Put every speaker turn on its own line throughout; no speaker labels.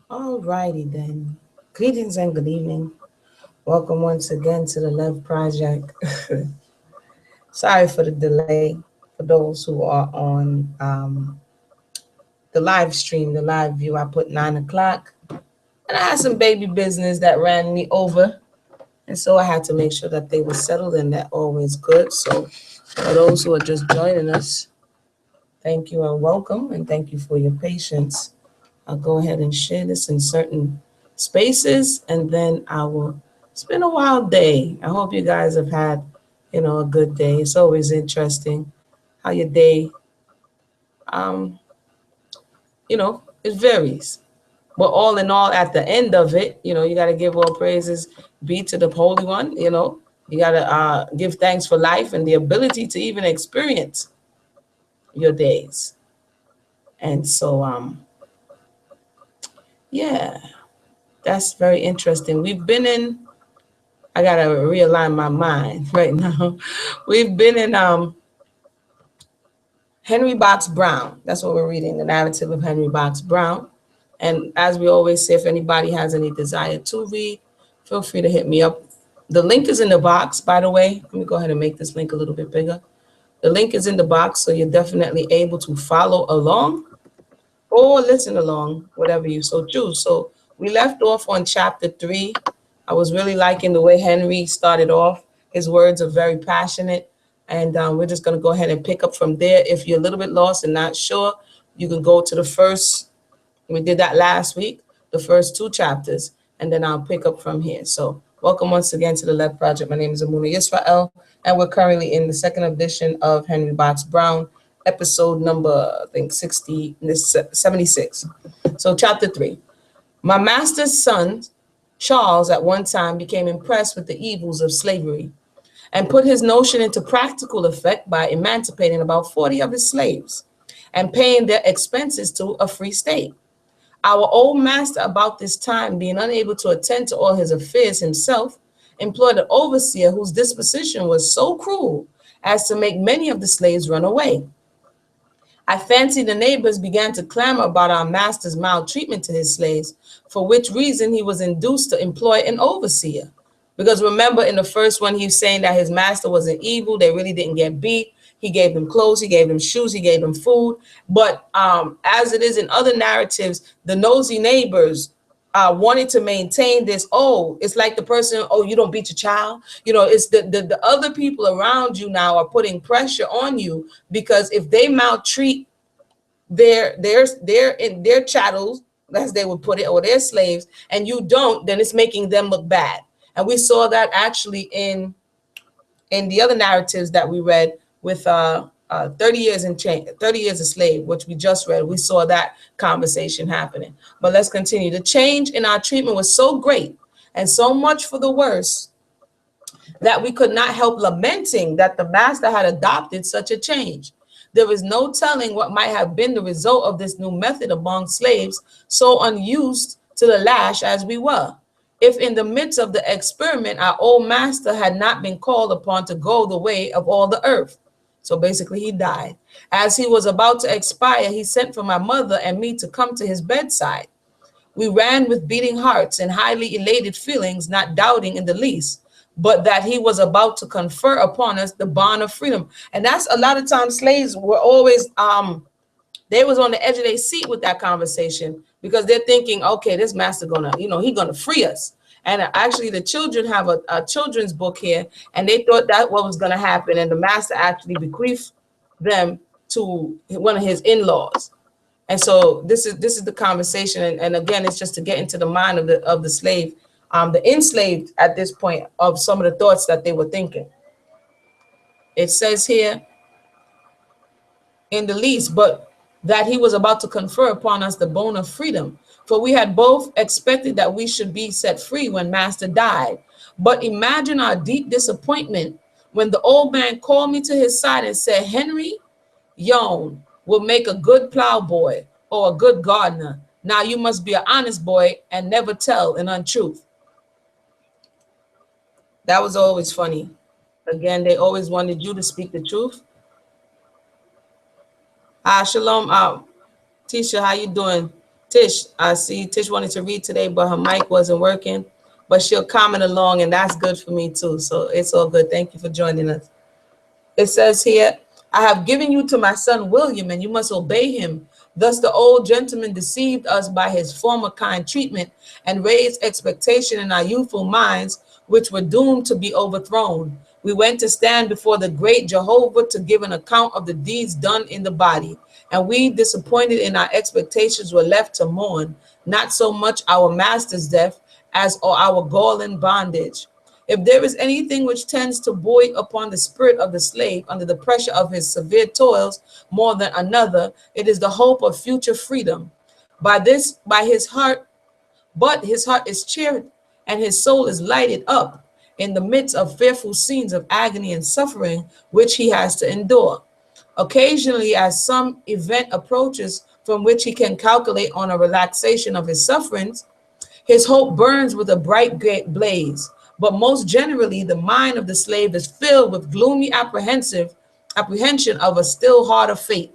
All righty then. Greetings and good evening. Welcome once again to the Love Project. Sorry for the delay for those who are on the live stream, the live view. I put 9 o'clock, and I had some baby business that ran me over, and so I had to make sure that they were settled, and that always good. So for those who are just joining us, thank you and welcome, and thank you for your patience. I'll go ahead and share this in certain spaces, and then I will. It's been a wild day. I hope you guys have had, a good day. It's always interesting how your day, um, it varies. But all in all, at the end of it, you got to give all praises be to the Holy One. You got to give thanks for life and the ability to even experience your days. And so, yeah, that's very interesting. I gotta realign my mind right now. We've been in Henry Box Brown. That's what we're reading, the narrative of Henry Box Brown. And as we always say, if anybody has any desire to read, feel free to hit me up. The link is in the box, by the way. Let me go ahead and make this link a little bit bigger. The link is in the box, so you're definitely able to follow along or listen along, whatever you so choose. So we left off on chapter 3. I was really liking the way Henry started off. His words are very passionate, and we're just going to go ahead and pick up from there. If you're a little bit lost and not sure, you can go to the first. We did that last week, the first 2 chapters, and then I'll pick up from here. So welcome once again to the Left Project. My name is Amuna Yisrael, and we're currently in the second edition of Henry Box Brown, episode number, I think, 76. So chapter 3. My master's son, Charles, at one time became impressed with the evils of slavery and put his notion into practical effect by emancipating about 40 of his slaves and paying their expenses to a free state. Our old master, about this time, being unable to attend to all his affairs himself, employed an overseer whose disposition was so cruel as to make many of the slaves run away. I fancy the neighbors began to clamor about our master's maltreatment to his slaves, for which reason he was induced to employ an overseer. Because remember, in the first one, he was saying that his master wasn't evil. They really didn't get beat. He gave them clothes, he gave them shoes, he gave them food. But as it is in other narratives, the nosy neighbors wanted to maintain this. Oh, it's like the person, oh, you don't beat your child. It's the other people around you now are putting pressure on you, because if they maltreat their chattels, as they would put it, or their slaves, and you don't, then it's making them look bad. And we saw that actually in the other narratives that we read with 30 years and change, 30 years a slave, which we just read. We saw that conversation happening. But let's continue. The change in our treatment was so great and so much for the worse that we could not help lamenting that the master had adopted such a change. There is no telling what might have been the result of this new method among slaves so unused to the lash as we were, if in the midst of the experiment our old master had not been called upon to go the way of all the earth. So basically he died. As he was about to expire, he sent for my mother and me to come to his bedside. We ran with beating hearts and highly elated feelings, not doubting in the least, but that he was about to confer upon us the bond of freedom. And that's a lot of times slaves were always, they was on the edge of their seat with that conversation, because they're thinking, okay, this master gonna, he gonna free us. And actually the children have a children's book here, and they thought that what was gonna happen. And the master actually bequeathed them to one of his in-laws. And so this is the conversation. And again, it's just to get into the mind of the slave, the enslaved at this point, of some of the thoughts that they were thinking. It says here in the least, but that he was about to confer upon us the bone of freedom. For we had both expected that we should be set free when master died. But imagine our deep disappointment when the old man called me to his side and said, Henry, Yon will make a good plowboy or a good gardener. Now you must be an honest boy and never tell an untruth. That was always funny. Again, they always wanted you to speak the truth. Shalom, Tisha, how you doing? Tish, I see Tish wanted to read today, but her mic wasn't working. But she'll comment along, and that's good for me too. So it's all good. Thank you for joining us. It says here, I have given you to my son William, and you must obey him. Thus the old gentleman deceived us by his former kind treatment and raised expectation in our youthful minds, which were doomed to be overthrown. We went to stand before the great Jehovah to give an account of the deeds done in the body. And we, disappointed in our expectations, were left to mourn, not so much our master's death as our galling bondage. If there is anything which tends to buoy upon the spirit of the slave under the pressure of his severe toils more than another, it is the hope of future freedom. By his heart, but his heart is cheered and his soul is lighted up in the midst of fearful scenes of agony and suffering which he has to endure. Occasionally, as some event approaches from which he can calculate on a relaxation of his sufferings, his hope burns with a bright great blaze. But most generally, the mind of the slave is filled with gloomy apprehension of a still harder fate.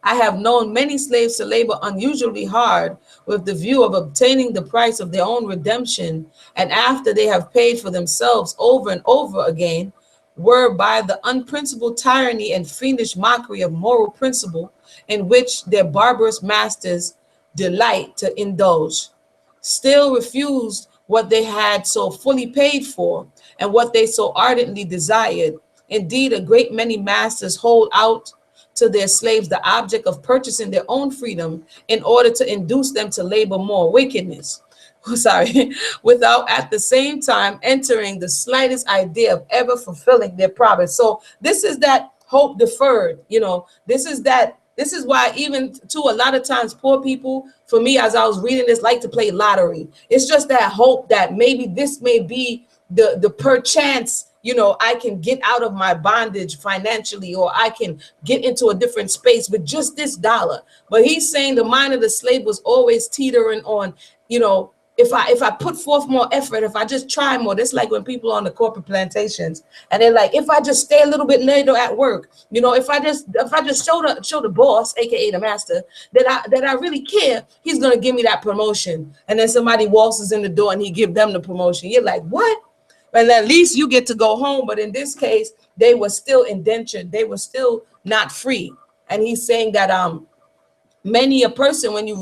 I have known many slaves to labor unusually hard with the view of obtaining the price of their own redemption, and after they have paid for themselves over and over again, were by the unprincipled tyranny and fiendish mockery of moral principle in which their barbarous masters delight to indulge, still refused what they had so fully paid for and what they so ardently desired. Indeed, a great many masters hold out to their slaves the object of purchasing their own freedom in order to induce them to labor more wickedness. Sorry, without at the same time entering the slightest idea of ever fulfilling their promise. So this is that hope deferred. This is why even to a lot of times poor people, for me, as I was reading this, like to play lottery. It's just that hope that maybe this may be the perchance, I can get out of my bondage financially, or I can get into a different space with just this dollar. But he's saying the mind of the slave was always teetering on, if I put forth more effort, if I just try more. That's like when people on the corporate plantations and they're like, if I just stay a little bit later at work, if I just show the boss, aka the master, that I really care, he's gonna give me that promotion. And then somebody waltzes in the door and he give them the promotion. You're like, what? And at least you get to go home. But in this case, they were still indentured. They were still not free. And he's saying that many a person, when you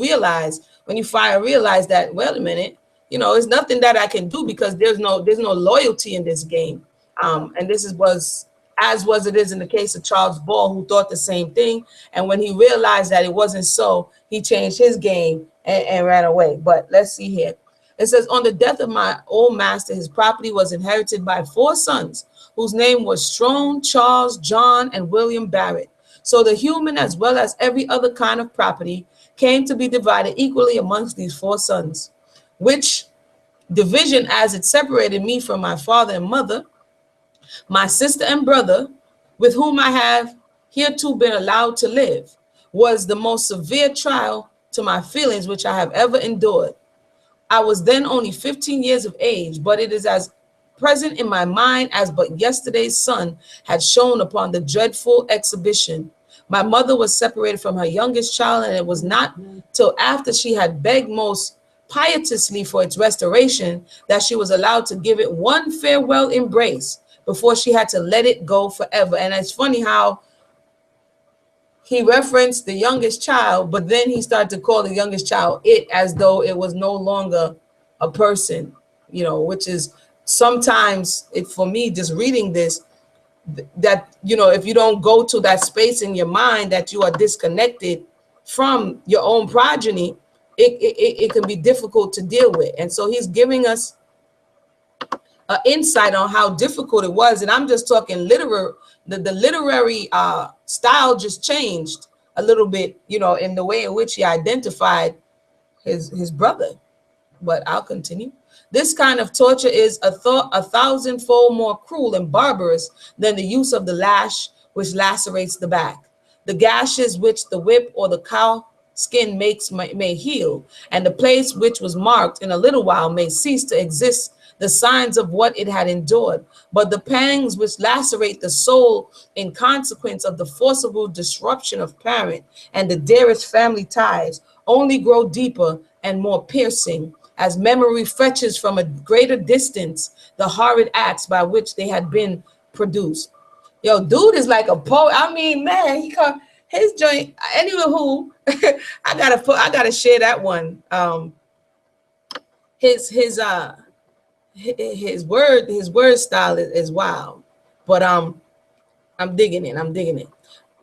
finally realize that, wait a minute, it's nothing that I can do, because there's no loyalty in this game. And this was it is in the case of Charles Ball, who thought the same thing. And when he realized that it wasn't so, he changed his game and ran away. But let's see here. It says, on the death of my old master, his property was inherited by 4 sons, whose name was Strone, Charles, John, and William Barrett. So the human, as well as every other kind of property, came to be divided equally amongst these 4 sons, which division, as it separated me from my father and mother, my sister and brother, with whom I have hereto been allowed to live, was the most severe trial to my feelings which I have ever endured. I was then only 15 years of age, but it is as present in my mind as but yesterday's sun had shone upon the dreadful exhibition. My mother was separated from her youngest child, and it was not till after she had begged most piteously for its restoration that she was allowed to give it one farewell embrace before she had to let it go forever. And it's funny how he referenced the youngest child, but then he started to call the youngest child it, as though it was no longer a person, which is sometimes, for me, just reading this, that, if you don't go to that space in your mind that you are disconnected from your own progeny, it can be difficult to deal with. And so he's giving us an insight on how difficult it was. And I'm just talking the literary style just changed a little bit, in the way in which he identified his brother. But I'll continue. This kind of torture is a 1,000-fold more cruel and barbarous than the use of the lash, which lacerates the back. The gashes which the whip or the cow skin makes may heal, and the place which was marked in a little while may cease to exist the signs of what it had endured. But the pangs which lacerate the soul in consequence of the forcible disruption of parent and the dearest family ties only grow deeper and more piercing as memory fetches from a greater distance the horrid acts by which they had been produced. Yo, dude is like a poet. I mean, man, he come his joint. Anyway, who I gotta share that one. His his uh his word style is wild, but I'm digging it. I'm digging it.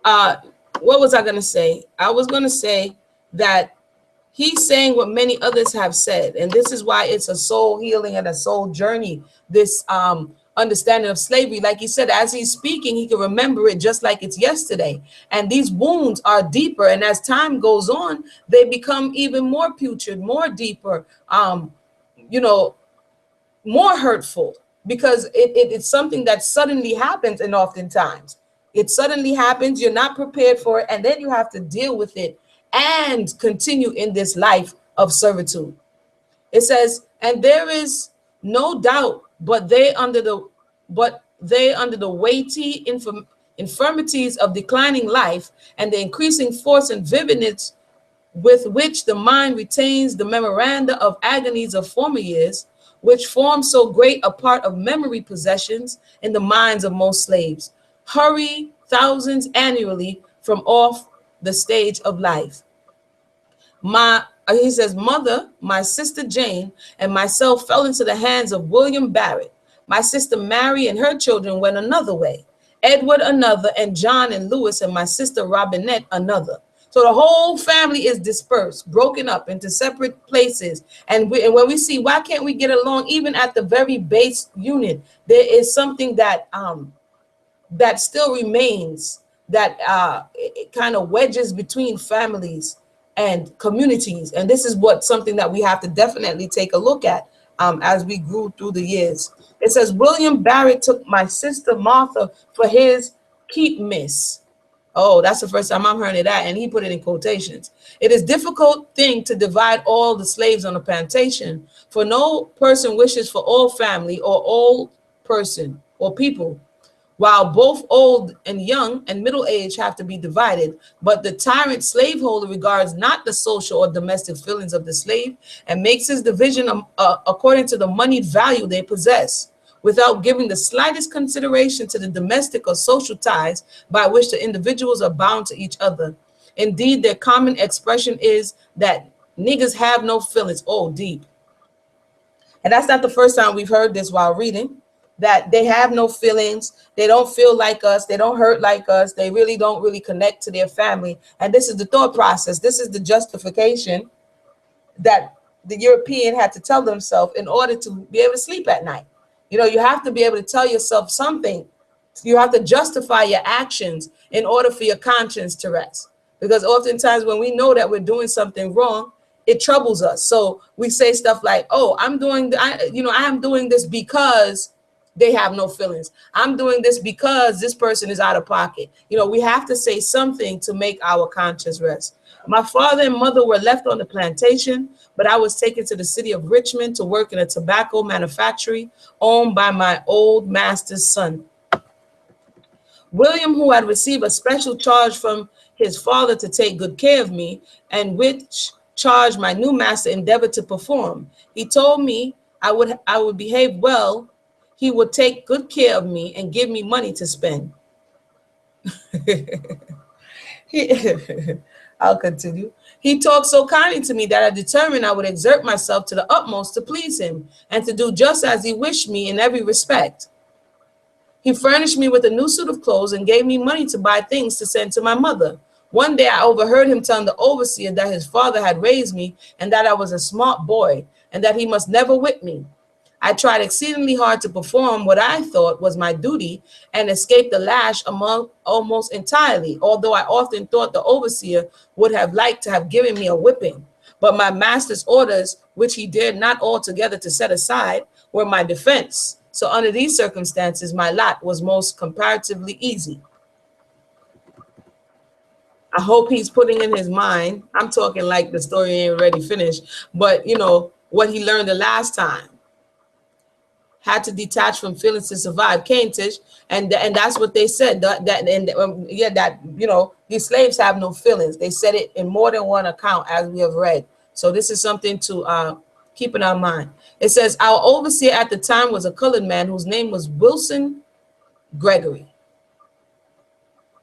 Uh, what was I gonna say? I was gonna say that he's saying what many others have said, and this is why it's a soul healing and a soul journey. This understanding of slavery, like he said, as he's speaking, he can remember it just like it's yesterday. And these wounds are deeper, and as time goes on, they become even more putrid, more deeper. You know, more hurtful because it's something that suddenly happens, and oftentimes it suddenly happens, you're not prepared for it, and then you have to deal with it and continue in this life of servitude. It says, and there is no doubt but they under the weighty infirmities of declining life and the increasing force and vividness with which the mind retains the memoranda of agonies of former years, which form so great a part of memory possessions in the minds of most slaves, hurry thousands annually from off the stage of life. He says, mother, my sister Jane, and myself fell into the hands of William Barrett. My sister Mary and her children went another way. Edward another, and John and Louis and my sister Robinette another. So the whole family is dispersed, broken up into separate places. And when we see, why can't we get along even at the very base unit, there is something that that still remains, that it kind of wedges between families and communities. And this is what something that we have to definitely take a look at as we grew through the years. It says, William Barrett took my sister Martha for his keep miss. Oh, that's the first time I'm hearing of that. And he put it in quotations. It is a difficult thing to divide all the slaves on a plantation, for no person wishes for all family or all person or people, while both old and young and middle age have to be divided. But the tyrant slaveholder regards not the social or domestic feelings of the slave and makes his division according to the moneyed value they possess, without giving the slightest consideration to the domestic or social ties by which the individuals are bound to each other. Indeed, their common expression is that niggas have no feelings. Oh, deep. And that's not the first time we've heard this while reading, that they have no feelings. They don't feel like us. They don't hurt like us. They really don't really connect to their family. And this is the thought process. This is the justification that the European had to tell themselves in order to be able to sleep at night. You know, you have to be able to tell yourself something. You have to justify your actions in order for your conscience to rest. Because oftentimes when we know that we're doing something wrong, it troubles us. So we say stuff like, oh, I am doing this because they have no feelings. I'm doing this because this person is out of pocket. You know, we have to say something to make our conscience rest. My father and mother were left on the plantation, but I was taken to the city of Richmond to work in a tobacco manufactory owned by my old master's son. William, who had received a special charge from his father to take good care of me, and which charge my new master endeavored to perform. He told me I would behave well. He would take good care of me and give me money to spend. I'll continue. He talked so kindly to me that I determined I would exert myself to the utmost to please him and to do just as he wished me in every respect. He furnished me with a new suit of clothes and gave me money to buy things to send to my mother. One day I overheard him telling the overseer that his father had raised me and that I was a smart boy and that he must never whip me. I tried exceedingly hard to perform what I thought was my duty and escaped the lash almost entirely, although I often thought the overseer would have liked to have given me a whipping. But my master's orders, which he dared not altogether to set aside, were my defense. So under these circumstances, my lot was most comparatively easy. I hope he's putting in his mind, I'm talking like the story ain't already finished, but you know, what he learned the last time. had to detach from feelings to survive. Kentish, and that's what they said. That these slaves have no feelings. They said it in more than one account, as we have read. So this is something to keep in our mind. It says our overseer at the time was a colored man whose name was Wilson Gregory.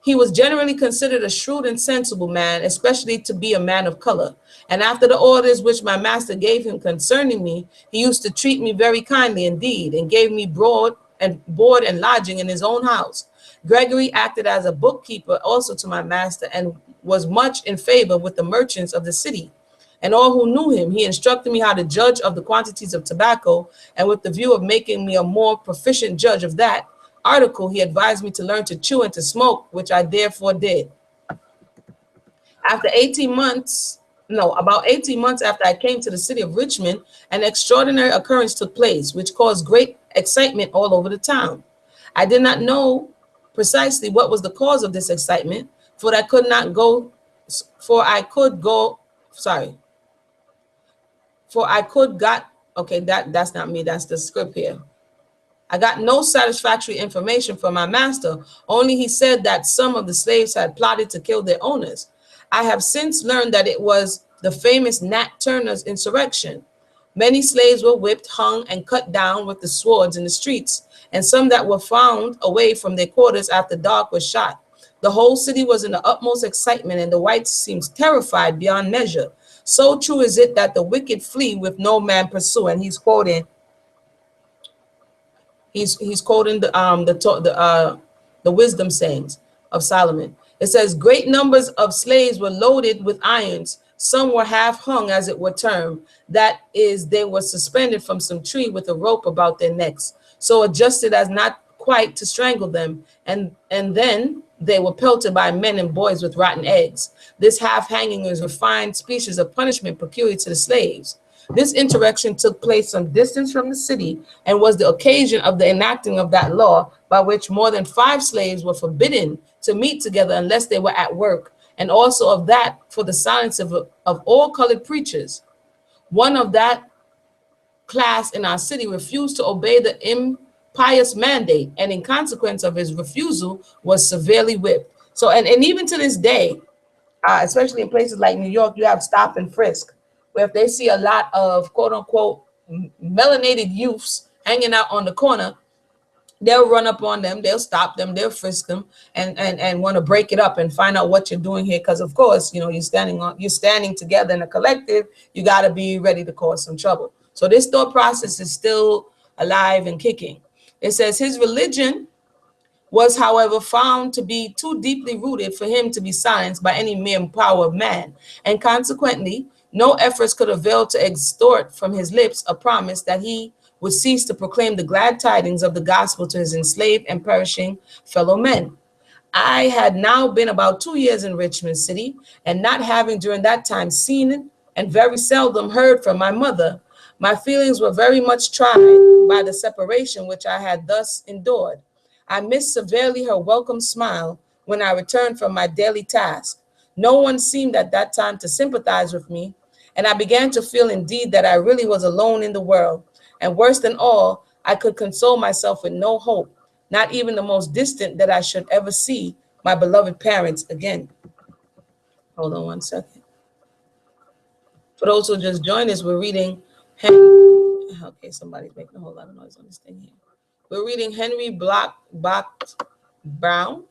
He was generally considered a shrewd and sensible man, especially to be a man of color. And after the orders which my master gave him concerning me, he used to treat me very kindly indeed, and gave me board and lodging in his own house. Gregory acted as a bookkeeper also to my master, and was much in favor with the merchants of the city and all who knew him. He instructed me how to judge of the quantities of tobacco, and with the view of making me a more proficient judge of that article, he advised me to learn to chew and to smoke, which I therefore did. After 18 months, no, about 18 months after I came to the city of Richmond, an extraordinary occurrence took place, which caused great excitement all over the town. I did not know precisely what was the cause of this excitement, for I could not go, for I could go, sorry, for I could got, okay, that's not me, that's the script here. I got no satisfactory information from my master, only he said that some of the slaves had plotted to kill their owners. I have since learned that it was the famous Nat Turner's insurrection. Many slaves were whipped, hung, and cut down with the swords in the streets, and some that were found away from their quarters after dark were shot. The whole city was in the utmost excitement, and the whites seemed terrified beyond measure. So true is it that the wicked flee with no man pursue. And he's quoting the wisdom sayings of Solomon. It says, great numbers of slaves were loaded with irons. Some were half hung, as it were termed. That is, they were suspended from some tree with a rope about their necks, so adjusted as not quite to strangle them. And then they were pelted by men and boys with rotten eggs. This half hanging is a refined species of punishment peculiar to the slaves. This insurrection took place some distance from the city, and was the occasion of the enacting of that law by which more than 5 slaves were forbidden to meet together unless they were at work, and also of that for the silence of all colored preachers. One of that class in our city refused to obey the impious mandate, and in consequence of his refusal was severely whipped. So, and even to this day, especially in places like New York, you have stop and frisk, where if they see a lot of quote unquote melanated youths hanging out on the corner, they'll run up on them, they'll stop them, they'll frisk them, and want to break it up and find out what you're doing here. Because of course, you're standing together in a collective, you got to be ready to cause some trouble. So this thought process is still alive and kicking. It says his religion was, however, found to be too deeply rooted for him to be silenced by any mere power of man, and consequently, no efforts could avail to extort from his lips a promise that he would cease to proclaim the glad tidings of the gospel to his enslaved and perishing fellow men. I had now been about 2 years in Richmond City, and not having during that time seen and very seldom heard from my mother, my feelings were very much tried by the separation which I had thus endured. I missed severely her welcome smile when I returned from my daily task. No one seemed at that time to sympathize with me, and I began to feel indeed that I really was alone in the world. And worse than all, I could console myself with no hope, not even the most distant, that I should ever see my beloved parents again. Hold on one second. For those who just joined us, we're reading okay, somebody's making a whole lot of noise on this thing here. We're reading Henry Block Brown.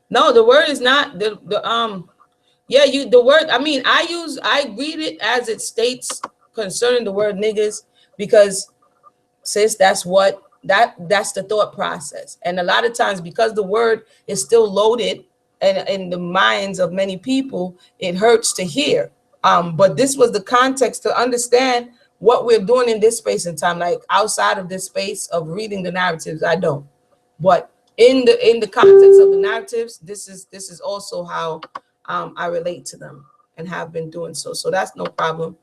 No, the word is not yeah, the word, I read it as it states concerning the word niggas, because sis, that's the thought process. And a lot of times, because the word is still loaded and in the minds of many people, it hurts to hear. But this was the context to understand what we're doing in this space and time. Like outside of this space of reading the narratives, I don't. But in the context of the narratives, this is also how I relate to them and have been doing so. So that's no problem.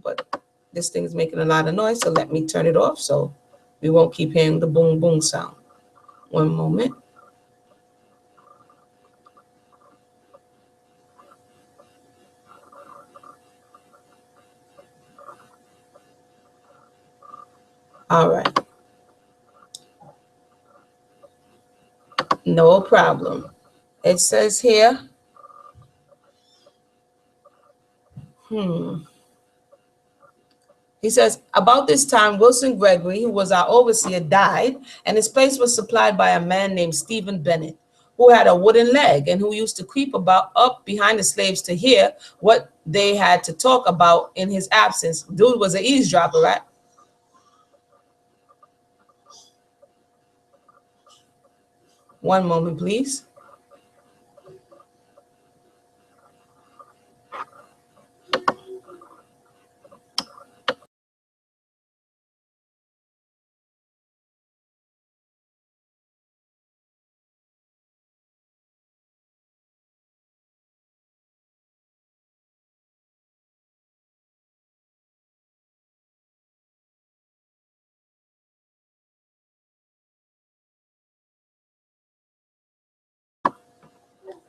But this thing is making a lot of noise, so let me turn it off so we won't keep hearing the boom boom sound. One moment. All right. No problem. It says here, he says, about this time, Wilson Gregory, who was our overseer, died, and his place was supplied by a man named Stephen Bennett, who had a wooden leg and who used to creep about up behind the slaves to hear what they had to talk about in his absence. Dude was an eavesdropper, right? One moment, please.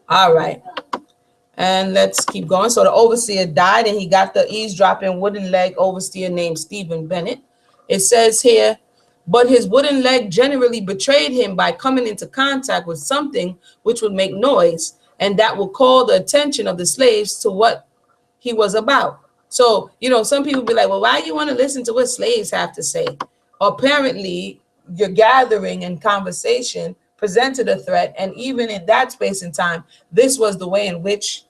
All right. And let's keep going. So the overseer died and he got the eavesdropping wooden leg overseer named Stephen Bennett. It says here, but his wooden leg generally betrayed him by coming into contact with something which would make noise and that would call the attention of the slaves to what he was about. So, some people be like, well, why do you want to listen to what slaves have to say? Apparently, your gathering and conversation presented a threat. And even in that space and time, this was the way in which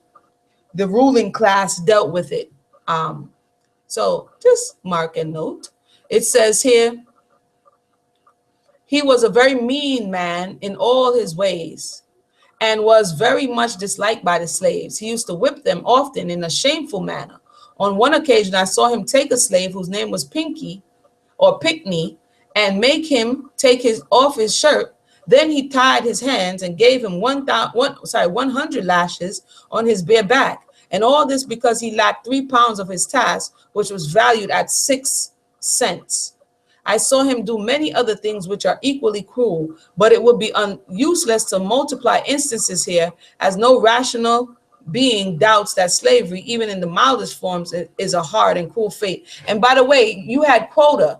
the ruling class dealt with it. So just mark and note. It says here, he was a very mean man in all his ways and was very much disliked by the slaves. He used to whip them often in a shameful manner. On one occasion, I saw him take a slave whose name was Pinky or Pickney and make him take his off his shirt. Then he tied his hands and gave him 100 lashes on his bare back. And all this because he lacked 3 pounds of his task, which was valued at 6 cents. I saw him do many other things which are equally cruel, but it would be useless to multiply instances here, as no rational being doubts that slavery, even in the mildest forms, is a hard and cruel fate. And by the way, you had quota.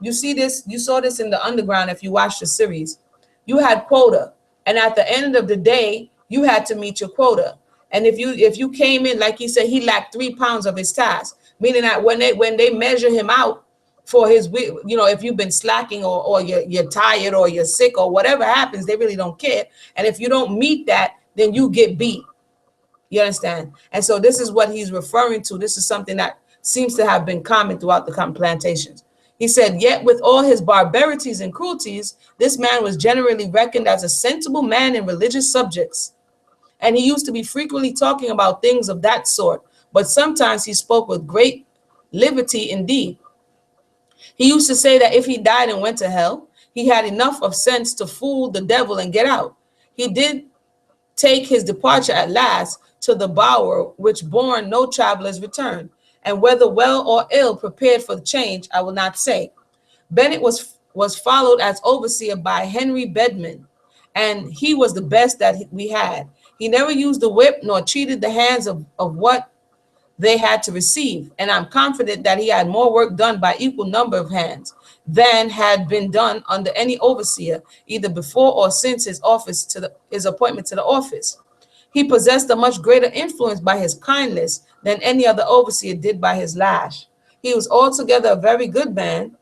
You see this, you saw this in the underground if you watched the series. You had quota. And at the end of the day, you had to meet your quota. And if you came in, like he said, he lacked 3 pounds of his task, meaning that when they measure him out for his, if you've been slacking or you're tired or you're sick or whatever happens, they really don't care. And if you don't meet that, then you get beat. You understand? And so this is what he's referring to. This is something that seems to have been common throughout the plantations. He said, yet with all his barbarities and cruelties, this man was generally reckoned as a sensible man in religious subjects. And he used to be frequently talking about things of that sort, but sometimes he spoke with great liberty indeed. He used to say that if he died and went to hell, he had enough of sense to fool the devil and get out. He did take his departure at last to the bower, which borne no traveler's return. And whether well or ill prepared for the change, I will not say. Bennett was followed as overseer by Henry Bedman, and he was the best that we had. He never used the whip nor cheated the hands of what they had to receive. And I'm confident that he had more work done by equal number of hands than had been done under any overseer, either before or since his appointment to the office. He possessed a much greater influence by his kindness than any other overseer did by his lash. He was altogether a very good man,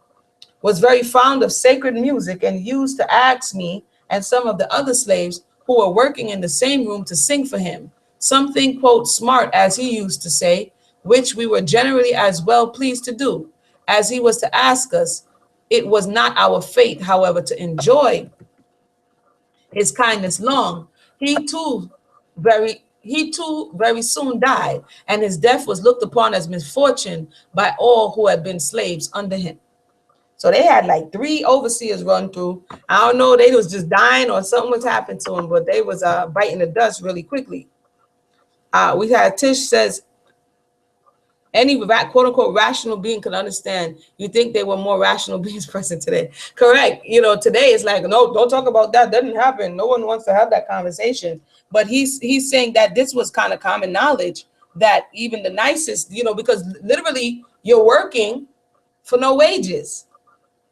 was very fond of sacred music, and used to ask me and some of the other slaves who were working in the same room to sing for him, something, quote, smart, as he used to say, which we were generally as well pleased to do, as he was to ask us. It was not our fate, however, to enjoy his kindness long. He too very soon died, and his death was looked upon as misfortune by all who had been slaves under him. So they had like 3 overseers run through. I don't know, they was just dying or something was happening to them, but they was biting the dust really quickly. We had Tish says, any quote unquote rational being could understand. You think they were more rational beings present today? Correct. Today it's like, no, don't talk about that. Doesn't happen. No one wants to have that conversation. But he's saying that this was kind of common knowledge, that even the nicest, because literally you're working for no wages.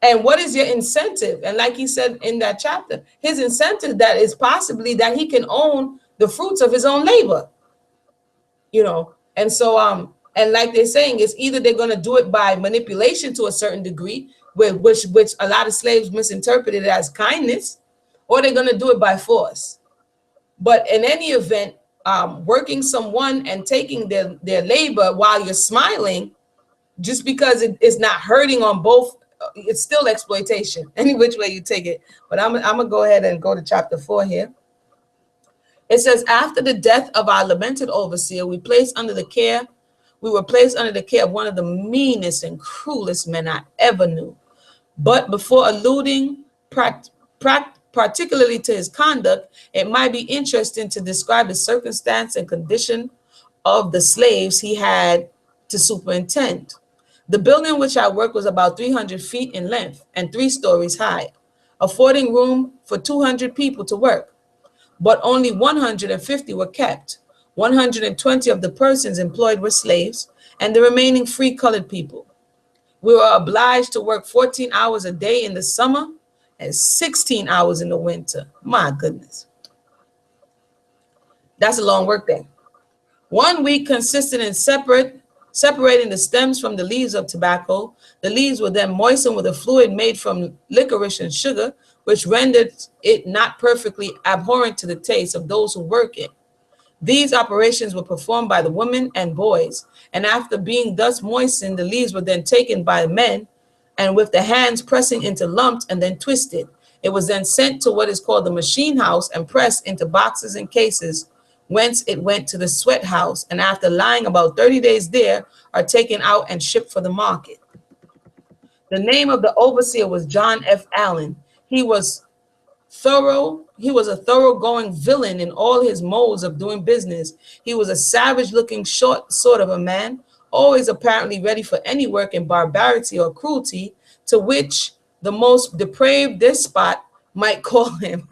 And what is your incentive? And like he said in that chapter, his incentive that is possibly that he can own the fruits of his own labor, you know. And so and like they're saying, it's either they're going to do it by manipulation to a certain degree, which a lot of slaves misinterpreted as kindness, or they're going to do it by force. But in any event, working someone and taking their labor while you're smiling, just because it's not hurting on both, it's still exploitation, any which way you take it. But I'm gonna go ahead and go to chapter 4 here. It says, after the death of our lamented overseer, we were placed under the care of one of the meanest and cruelest men I ever knew. But before alluding particularly to his conduct, it might be interesting to describe the circumstance and condition of the slaves he had to superintend. The building in which I worked was about 300 feet in length and 3 stories high, affording room for 200 people to work. But only 150 were kept. 120 of the persons employed were slaves, and the remaining free colored people. We were obliged to work 14 hours a day in the summer and 16 hours in the winter. My goodness. That's a long work day. 1 week consisted in separating the stems from the leaves of tobacco. The leaves were then moistened with a fluid made from licorice and sugar, which rendered it not perfectly abhorrent to the taste of those who work it. These operations were performed by the women and boys, and after being thus moistened, the leaves were then taken by men, and with the hands pressing into lumps and then twisted. It was then sent to what is called the machine house and pressed into boxes and cases, whence it went to the sweat house, and after lying about 30 days there, are taken out and shipped for the market. The name of the overseer was John F. Allen. He was a thoroughgoing villain in all his modes of doing business. He was a savage-looking, short sort of a man, always apparently ready for any work in barbarity or cruelty, to which the most depraved despot might call him.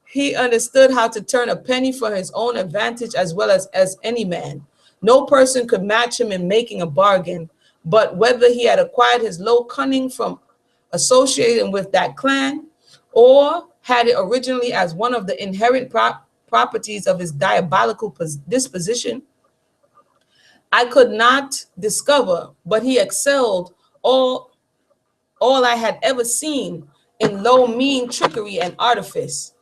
He understood how to turn a penny for his own advantage as well as any man. No person could match him in making a bargain, but whether he had acquired his low cunning from associating with that clan, or had it originally as one of the inherent properties of his diabolical disposition, I could not discover, but he excelled all I had ever seen in low, mean trickery and artifice.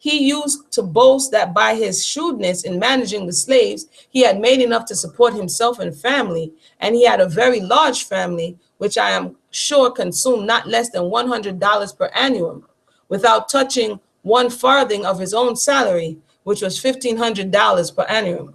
He used to boast that by his shrewdness in managing the slaves, he had made enough to support himself and family, and he had a very large family, which I am sure consumed not less than $100 per annum, without touching 1 farthing of his own salary, which was $1,500 per annum.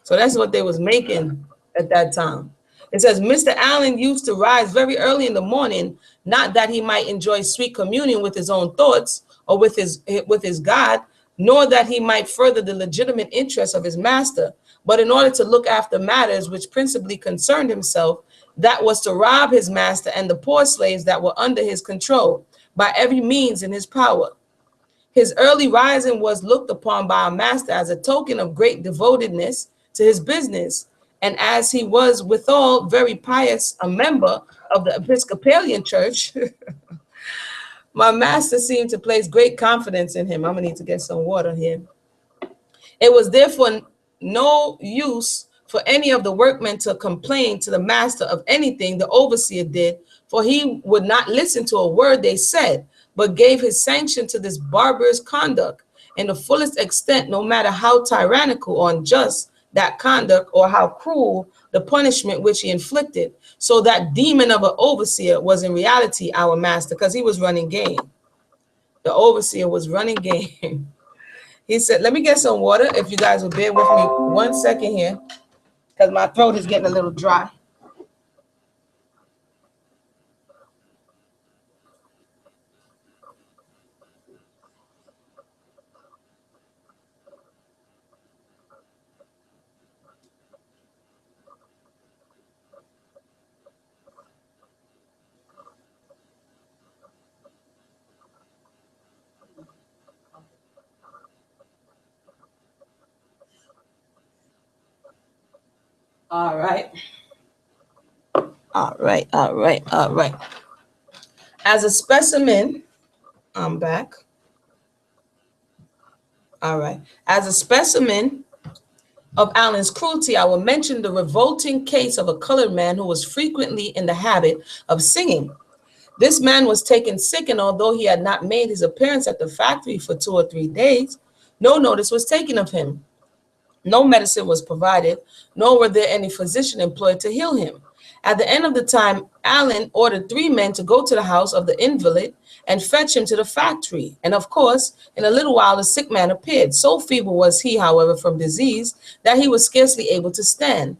So that's what they was making at that time. It says, Mr. Allen used to rise very early in the morning, not that he might enjoy sweet communion with his own thoughts or with his God, nor that he might further the legitimate interests of his master, but in order to look after matters which principally concerned himself, that was to rob his master and the poor slaves that were under his control by every means in his power. His early rising was looked upon by our master as a token of great devotedness to his business, and as he was withal very pious, a member of the Episcopalian Church, my master seemed to place great confidence in him. I'm gonna need to get some water here. It was therefore no use for any of the workmen to complain to the master of anything the overseer did, for he would not listen to a word they said, but gave his sanction to this barbarous conduct in the fullest extent, no matter how tyrannical or unjust that conduct or how cruel the punishment which he inflicted. So that demon of an overseer was in reality our master, because he was running game. The overseer was running game. He said, let me get some water, if you guys will bear with me 1 second here, because my throat is getting a little dry. All right. All right. As a specimen, I'm back. All right. As a specimen of Allen's cruelty, I will mention the revolting case of a colored man who was frequently in the habit of singing. This man was taken sick, and although he had not made his appearance at the factory for 2 or 3 days, no notice was taken of him. No medicine was provided, nor were there any physician employed to heal him. At the end of the time, Allen ordered 3 men to go to the house of the invalid and fetch him to the factory. And of course, in a little while, the sick man appeared. So feeble was he, however, from disease, that he was scarcely able to stand.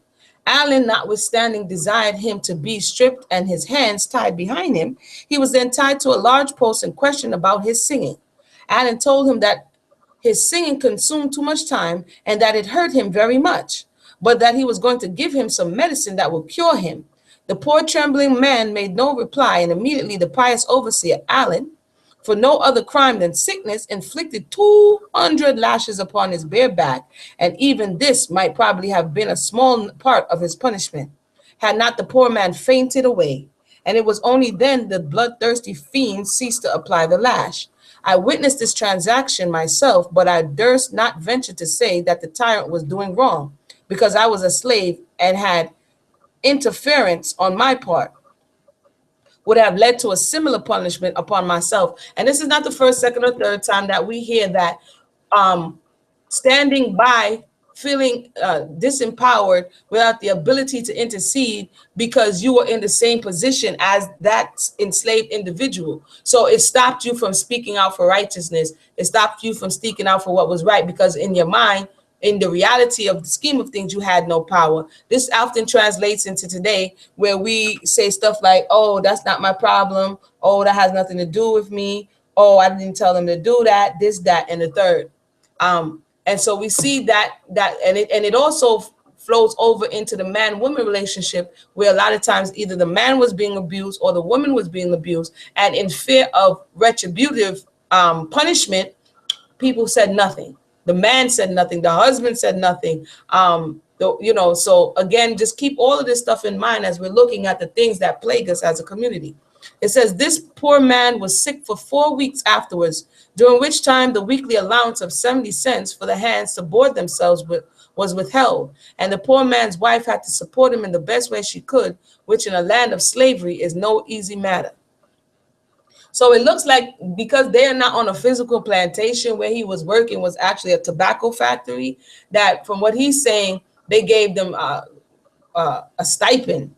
Allen, notwithstanding, desired him to be stripped and his hands tied behind him. He was then tied to a large post and questioned about his singing. Allen told him that his singing consumed too much time and that it hurt him very much, but that he was going to give him some medicine that would cure him. The poor trembling man made no reply, and immediately the pious overseer, Allen, for no other crime than sickness, inflicted 200 lashes upon his bare back, and even this might probably have been a small part of his punishment, had not the poor man fainted away. And it was only then the bloodthirsty fiend ceased to apply the lash. I witnessed this transaction myself, but I durst not venture to say that the tyrant was doing wrong, because I was a slave and had interference on my part would have led to a similar punishment upon myself. And this is not the first, second, or third time that we hear that standing by, feeling disempowered without the ability to intercede because you were in the same position as that enslaved individual. So it stopped you from speaking out for righteousness. It stopped you from speaking out for what was right, because in your mind, in the reality of the scheme of things, you had no power. This often translates into today, where we say stuff like, oh, that's not my problem. Oh, that has nothing to do with me. Oh, I didn't tell them to do that, this, that, and the third. And so we see and it also flows over into the man-woman relationship, where a lot of times either the man was being abused or the woman was being abused, and in fear of retributive punishment, people said nothing. The man said nothing. The husband said nothing. So again, just keep all of this stuff in mind as we're looking at the things that plague us as a community. It says, this poor man was sick for 4 weeks afterwards, during which time the weekly allowance of 70 cents for the hands to board themselves was withheld. And the poor man's wife had to support him in the best way she could, which in a land of slavery is no easy matter. So it looks like, because they are not on a physical plantation, where he was working was actually a tobacco factory, that from what he's saying, they gave them a stipend.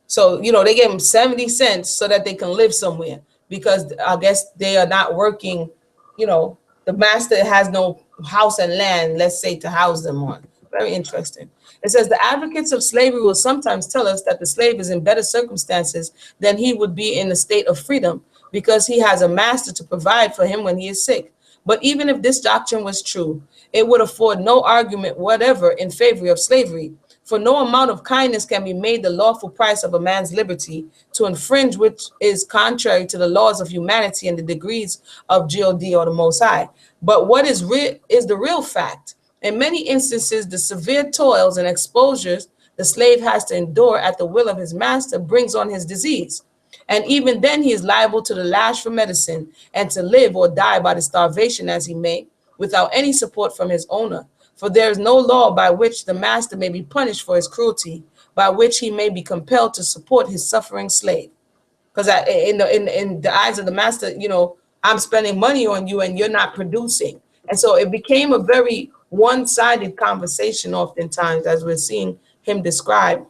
So, they gave them 70 cents so that they can live somewhere, because I guess they are not working, the master has no house and land, let's say, to house them on. Very interesting. It says, the advocates of slavery will sometimes tell us that the slave is in better circumstances than he would be in a state of freedom, because he has a master to provide for him when he is sick. But even if this doctrine was true, it would afford no argument whatever in favor of slavery. For no amount of kindness can be made the lawful price of a man's liberty, to infringe which is contrary to the laws of humanity and the degrees of God or the Most High. But what is the real fact. In many instances, the severe toils and exposures the slave has to endure at the will of his master brings on his disease. And even then he is liable to the lash for medicine, and to live or die by the starvation as he may, without any support from his owner. For there is no law by which the master may be punished for his cruelty, by which he may be compelled to support his suffering slave. Because in the eyes of the master, I'm spending money on you and you're not producing. And so it became a very one-sided conversation oftentimes, as we're seeing him describe.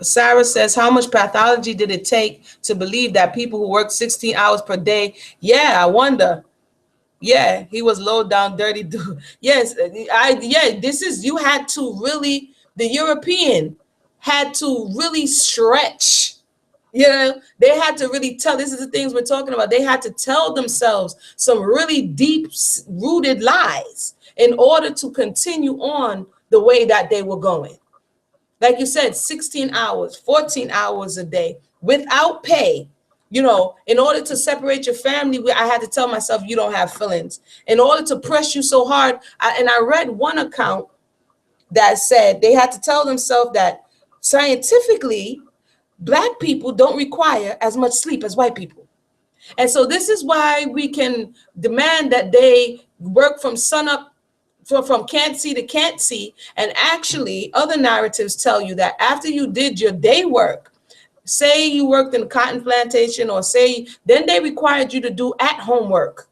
Sarah says, how much pathology did it take to believe that people who work 16 hours per day? Yeah, I wonder. Yeah, he was low down, dirty dude. Yes, you had to really, the European had to really stretch. They had to really this is the things we're talking about. They had to tell themselves some really deep rooted lies in order to continue on the way that they were going. Like you said, 16 hours, 14 hours a day without pay. In order to separate your family, I had to tell myself, you don't have feelings. In order to press you so hard. I read one account that said they had to tell themselves that Scientifically, Black people don't require as much sleep as white people. And so this is why we can demand that they work from sun up, from can't see to can't see. And actually, other narratives tell you that after you did your day work, say you worked in a cotton plantation, or say, then they required you to do at home work.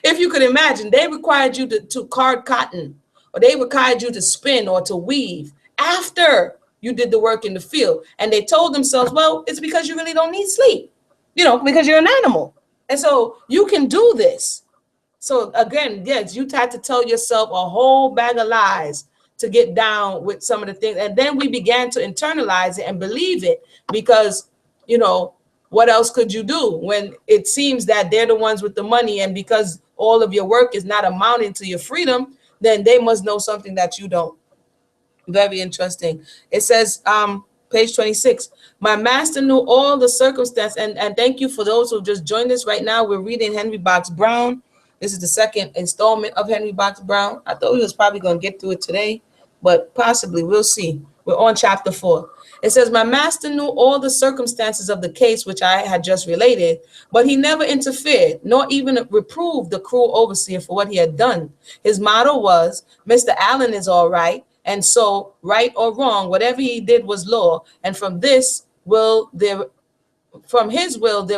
If you could imagine, they required you to card cotton, or they required you to spin or to weave after you did the work in the field. And they told themselves, well, it's because you really don't need sleep, because you're an animal. And so you can do this. So again, yes, you had to tell yourself a whole bag of lies to get down with some of the things. And then we began to internalize it and believe it, because, what else could you do when it seems that they're the ones with the money, and because all of your work is not amounting to your freedom, then they must know something that you don't. Very interesting. It says, page 26, my master knew all the circumstance. And thank you for those who just joined us right now. We're reading Henry Box Brown. This is the second installment of Henry Box Brown. I thought we was probably going to get through it today, but possibly, we'll see. We're on chapter 4. It says, my master knew all the circumstances of the case which I had just related, but he never interfered, nor even reproved the cruel overseer for what he had done. His motto was, Mr. Allen is all right, and so, right or wrong, whatever he did was law, and from his will there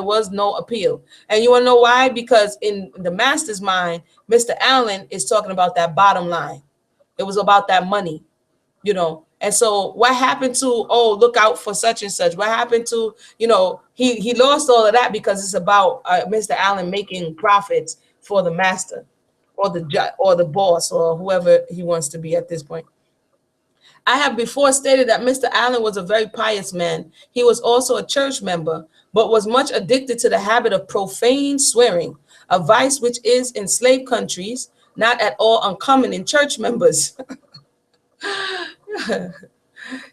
was no appeal. And you want to know why? Because in the master's mind, Mr. Allen is talking about that bottom line. It was about that money, And so what happened to, look out for such and such? What happened to, he lost all of that because it's about Mr. Allen making profits for the master, or the boss, or whoever he wants to be at this point. I have before stated that Mr. Allen was a very pious man. He was also a church member, but was much addicted to the habit of profane swearing, a vice which is in slave countries not at all uncommon in church members.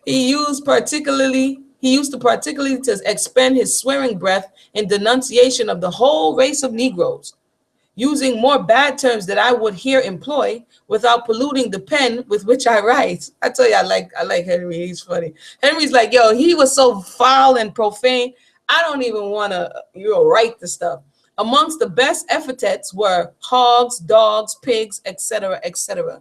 He used to particularly to expend his swearing breath in denunciation of the whole race of Negroes, using more bad terms that I would here employ without polluting the pen with which I write. I tell you, I like Henry. He's funny. Henry's like, yo, he was so foul and profane, I don't even want to write the stuff. Amongst the best epithets were hogs, dogs, pigs, etc., etc.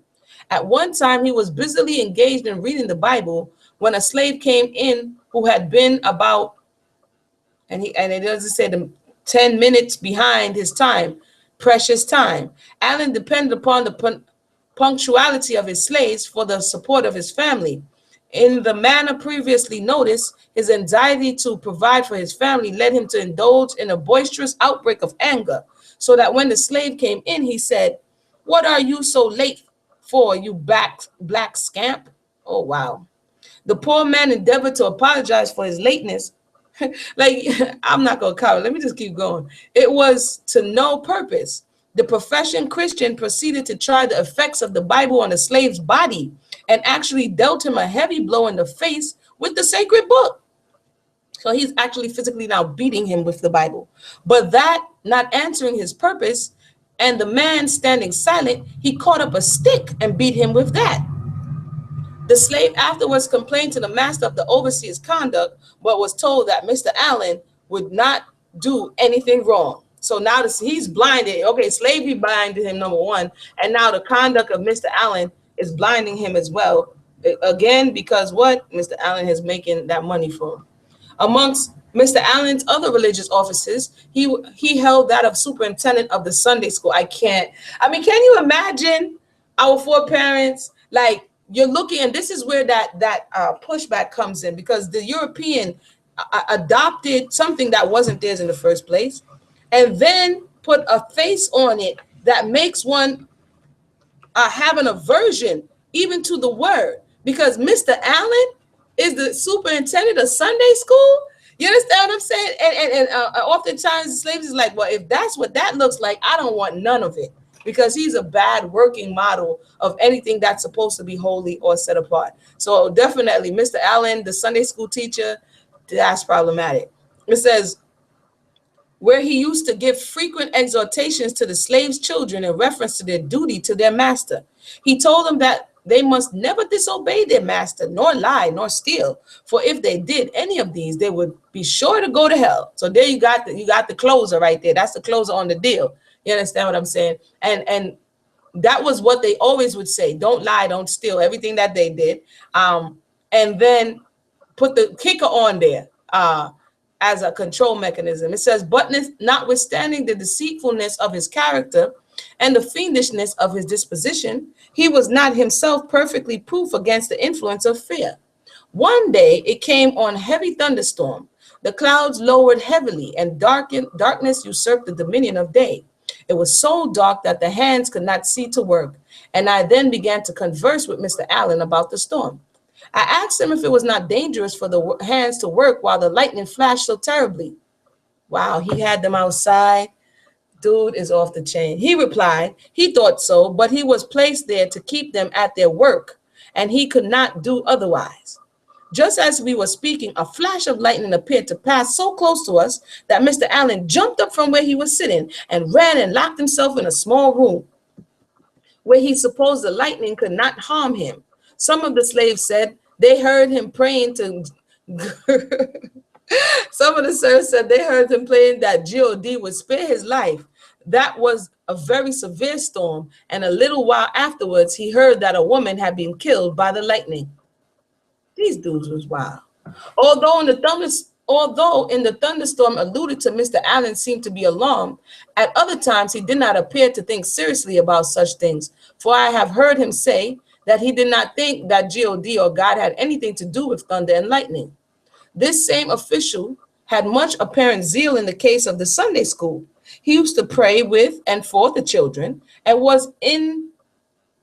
At one time, he was busily engaged in reading the Bible when a slave came in who had been about, and it doesn't say 10 minutes behind his time, precious time. Allen depended upon the punctuality of his slaves for the support of his family. In the manner previously noticed, his anxiety to provide for his family led him to indulge in a boisterous outbreak of anger, so that when the slave came in, he said, "What are you so late for, you black scamp?" Oh, wow. The poor man endeavored to apologize for his lateness. Like, I'm not going to cover. Let me just keep going. It was to no purpose. The professional Christian proceeded to try the effects of the Bible on the slave's body, and actually dealt him a heavy blow in the face with the sacred book. So he's actually physically now beating him with the Bible. But that not answering his purpose, and the man standing silent, he caught up a stick and beat him with that. The slave afterwards complained to the master of the overseer's conduct, but was told that Mr. Allen would not do anything wrong. So now he's blinded. Okay, slavery blinded him, number one. And now the conduct of Mr. Allen is blinding him as well. Again, because what? Mr. Allen is making that money for him. Amongst Mr. Allen's other religious offices, he held that of superintendent of the Sunday school. Can you imagine our foreparents? Like, you're looking, and this is where that pushback comes in, because the European adopted something that wasn't theirs in the first place, and then put a face on it that makes one have an aversion even to the word, because Mr. Allen is the superintendent of Sunday school. You understand what I'm saying? And oftentimes the slaves is like, well, if that's what that looks like, I don't want none of it, because he's a bad working model of anything that's supposed to be holy or set apart. So definitely Mr. Allen, the Sunday school teacher, that's problematic. It says, where he used to give frequent exhortations to the slaves' children in reference to their duty to their master. He told them that they must never disobey their master, nor lie, nor steal. For if they did any of these, they would be sure to go to hell. So there you got the closer right there. That's the closer on the deal. You understand what I'm saying? And that was what they always would say: don't lie, don't steal. Everything that they did, and then put the kicker on there as a control mechanism. It says, but notwithstanding the deceitfulness of his character and the fiendishness of his disposition, he was not himself perfectly proof against the influence of fear. One day it came on heavy thunderstorm. The clouds lowered heavily, and darkness usurped the dominion of day. It was so dark that the hands could not see to work, and I then began to converse with Mr. Allen about the storm. I asked him if it was not dangerous for the hands to work while the lightning flashed so terribly. Wow, he had them outside. Dude is off the chain. He replied, he thought so, but he was placed there to keep them at their work, and he could not do otherwise. Just as we were speaking, a flash of lightning appeared to pass so close to us that Mr. Allen jumped up from where he was sitting and ran and locked himself in a small room where he supposed the lightning could not harm him. Some of the slaves said they heard him praying to some of the servants said they heard him praying that God would spare his life. That was a very severe storm, and a little while afterwards he heard that a woman had been killed by the lightning. These dudes was wild. Although in the thunderstorm alluded to, Mr. Allen seemed to be alarmed, at other times he did not appear to think seriously about such things. For I have heard him say that he did not think that God or God had anything to do with thunder and lightning. This same official had much apparent zeal in the case of the Sunday school. He used to pray with and for the children, and was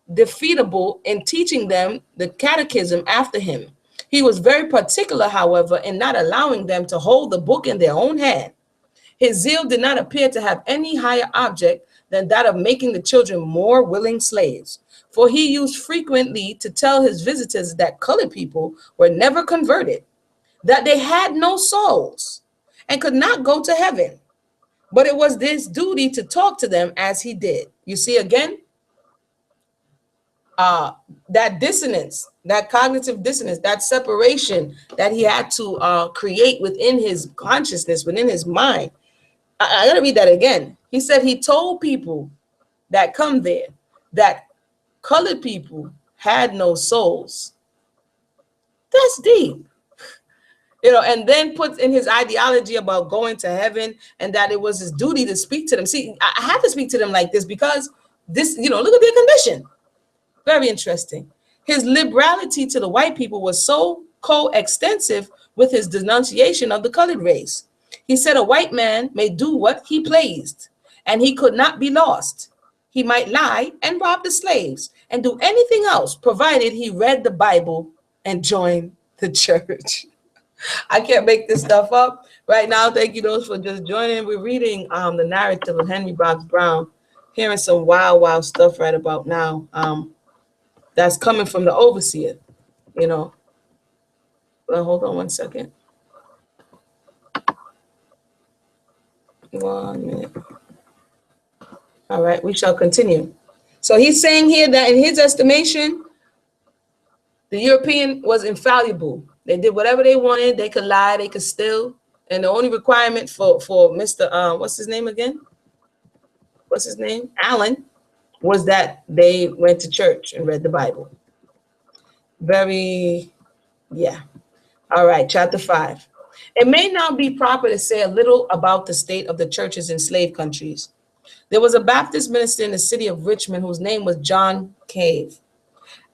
indefeatable in teaching them the catechism after him. He was very particular, however, in not allowing them to hold the book in their own hand. His zeal did not appear to have any higher object than that of making the children more willing slaves. For he used frequently to tell his visitors that colored people were never converted, that they had no souls and could not go to heaven. But it was his duty to talk to them as he did. You see again, that dissonance, that cognitive dissonance, that separation that he had to create within his consciousness, within his mind. I gotta read that again. He said he told people that come there that colored people had no souls. That's deep. And then puts in his ideology about going to heaven and that it was his duty to speak to them. See, I have to speak to them like this because this, look at their condition. Very interesting. His liberality to the white people was so coextensive with his denunciation of the colored race. He said a white man may do what he pleased, and he could not be lost. He might lie and rob the slaves and do anything else, provided he read the Bible and joined the church. I can't make this stuff up right now. Thank you those for just joining. We're reading the narrative of Henry Box Brown, hearing some wild stuff right about now. That's coming from the overseer, Well, hold on one second. 1 minute. All right, we shall continue. So he's saying here that in his estimation, the European was infallible. They did whatever they wanted. They could lie, they could steal. And the only requirement for Mr. What's his name again? Allen, was that they went to church and read the Bible. All right, chapter 5. It may now be proper to say a little about the state of the churches in slave countries. There was a Baptist minister in the city of Richmond whose name was John Cave.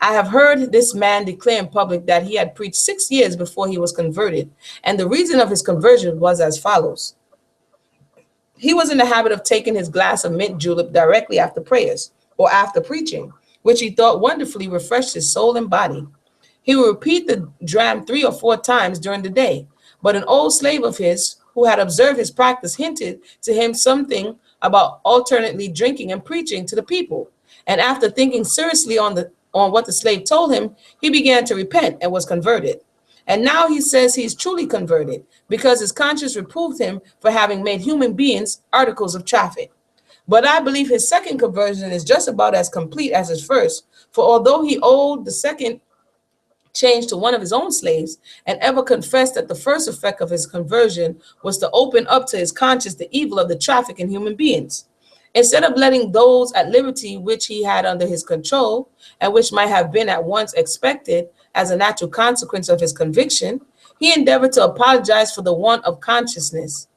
I have heard this man declare in public that he had preached 6 years before he was converted, and the reason of his conversion was as follows. He was in the habit of taking his glass of mint julep directly after prayers or after preaching, which he thought wonderfully refreshed his soul and body. He would repeat the dram 3 or 4 times during the day, but an old slave of his who had observed his practice hinted to him something about alternately drinking and preaching to the people. And after thinking seriously on what the slave told him, he began to repent and was converted. And now he says he's truly converted because his conscience reproved him for having made human beings articles of traffic. But I believe his second conversion is just about as complete as his first. For although he owed the second change to one of his own slaves, and ever confessed that the first effect of his conversion was to open up to his conscience the evil of the traffic in human beings. Instead of letting those at liberty which he had under his control, and which might have been at once expected as a natural consequence of his conviction, he endeavored to apologize for the want of consciousness